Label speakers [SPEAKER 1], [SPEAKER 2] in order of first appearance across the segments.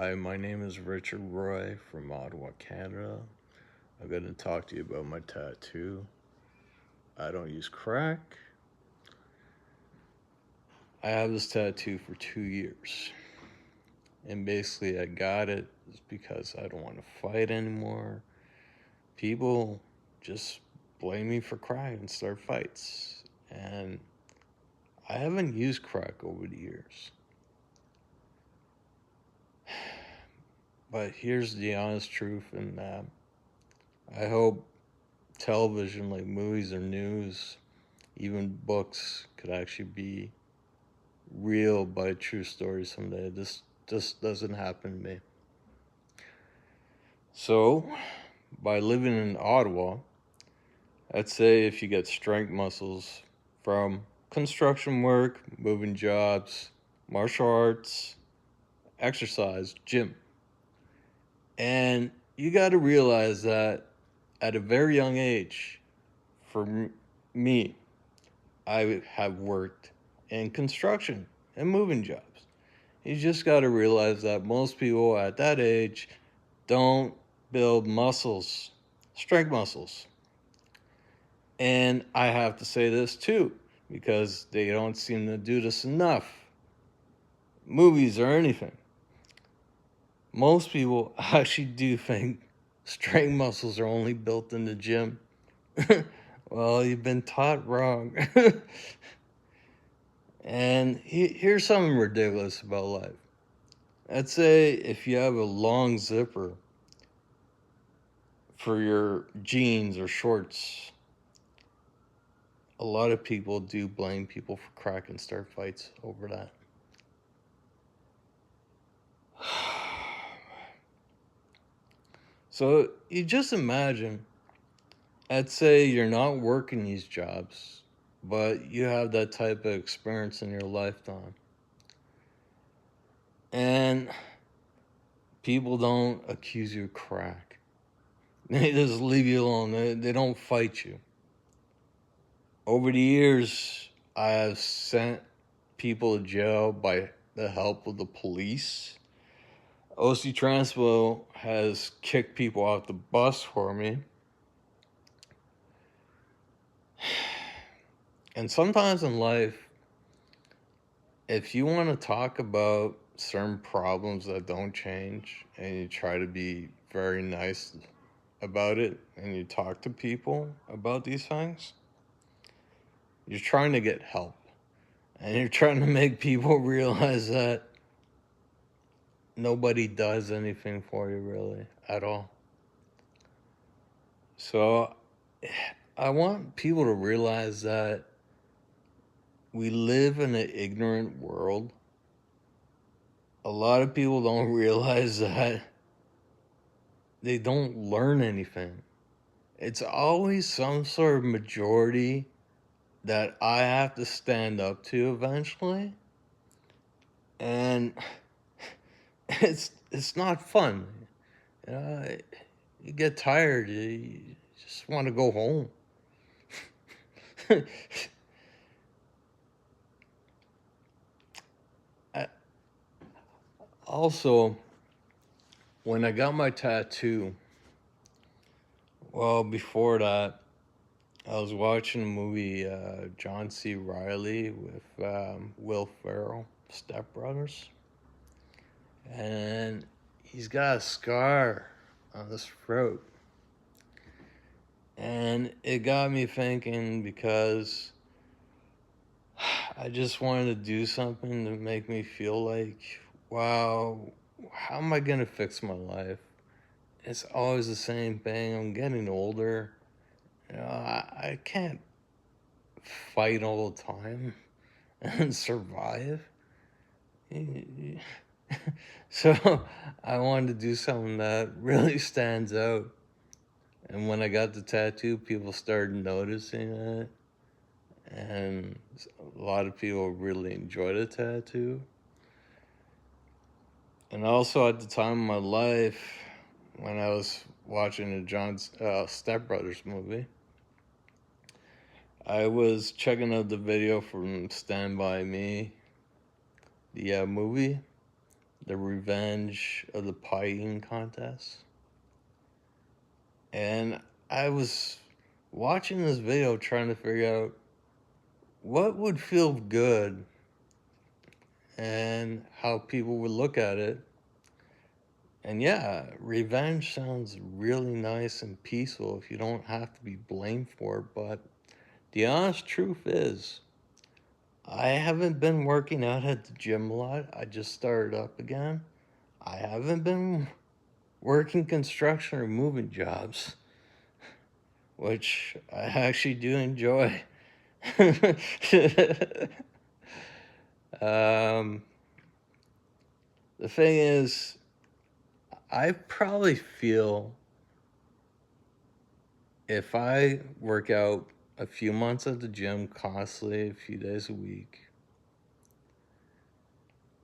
[SPEAKER 1] Hi, my name is Richard Roy from Ottawa, Canada. I'm going to talk to you about my tattoo. I don't use crack. I have this tattoo for 2 years. And basically, I got it because I don't want to fight anymore. People just blame me for crack and start fights. And I haven't used crack over the years. But here's the honest truth, and I hope television, like movies or news, even books, could actually be real by true story someday. This just doesn't happen to me. So, by living in Ottawa, I'd say if you get strength muscles from construction work, moving jobs, martial arts, exercise, gym. And you got to realize that at a very young age, for me, I have worked in construction and moving jobs. You just got to realize that most people at that age don't build muscles, strength muscles. And I have to say this too, because they don't seem to do this enough. Movies or anything. Most people actually do think strength muscles are only built in the gym. Well, you've been taught wrong. And here's something ridiculous about life. I'd say if you have a long zipper for your jeans or shorts, a lot of people do blame people for crack and start fights over that. So you just imagine, I'd say you're not working these jobs, but you have that type of experience in your lifetime. And people don't accuse you of crack. They just leave you alone. They don't fight you. Over the years, I have sent people to jail by the help of the police. OC Transpo has kicked people off the bus for me. And sometimes in life, if you want to talk about certain problems that don't change and you try to be very nice about it and you talk to people about these things, you're trying to get help. And you're trying to make people realize that nobody does anything for you really at all. So I want people to realize that we live in an ignorant world. A lot of people don't realize that they don't learn anything. It's always some sort of majority that I have to stand up to eventually. And it's not fun. You know, you get tired, you just want to go home. I, also, when I got my tattoo, well, before that, I was watching a movie, John C. Riley with Will Ferrell, Step Brothers, and he's got a scar on his throat, and it got me thinking because I just wanted to do something to make me feel like, wow, how am I gonna fix my life? It's always the same thing. I'm getting older. You know, I can't fight all the time and survive. So I wanted to do something that really stands out. And when I got the tattoo, people started noticing it. And a lot of people really enjoyed the tattoo. And also at the time of my life, when I was watching the John Step Brothers movie, I was checking out the video from Stand By Me, the movie, the revenge of the pie eating contest. And I was watching this video trying to figure out what would feel good and how people would look at it. And yeah, revenge sounds really nice and peaceful if you don't have to be blamed for it. But the honest truth is, I haven't been working out at the gym a lot. I just started up again. I haven't been working construction or moving jobs, which I actually do enjoy. um, the thing is, I probably feel if I work out a few months at the gym constantly, a few days a week,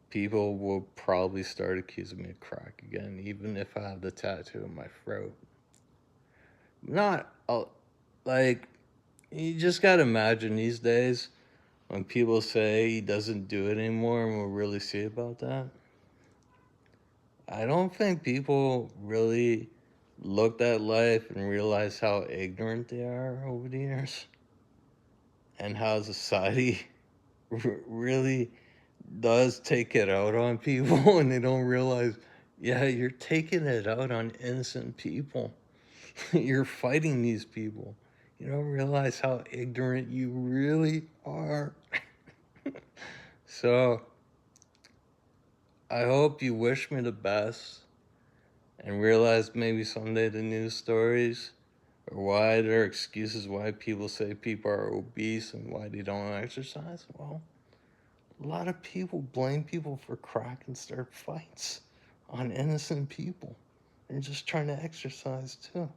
[SPEAKER 1] people will probably start accusing me of crack again, even if I have the tattoo in my throat. Not like, you just gotta imagine these days when people say he doesn't do it anymore and we'll really see about that. I don't think people really looked at life and realized how ignorant they are over the years and how society really does take it out on people and they don't realize, yeah, you're taking it out on innocent people. You're fighting these people. You don't realize how ignorant you really are. So, I hope you wish me the best and realize maybe someday the news stories or why there are excuses why people say people are obese and why they don't exercise. Well, a lot of people blame people for crack and start fights on innocent people. They're just trying to exercise too.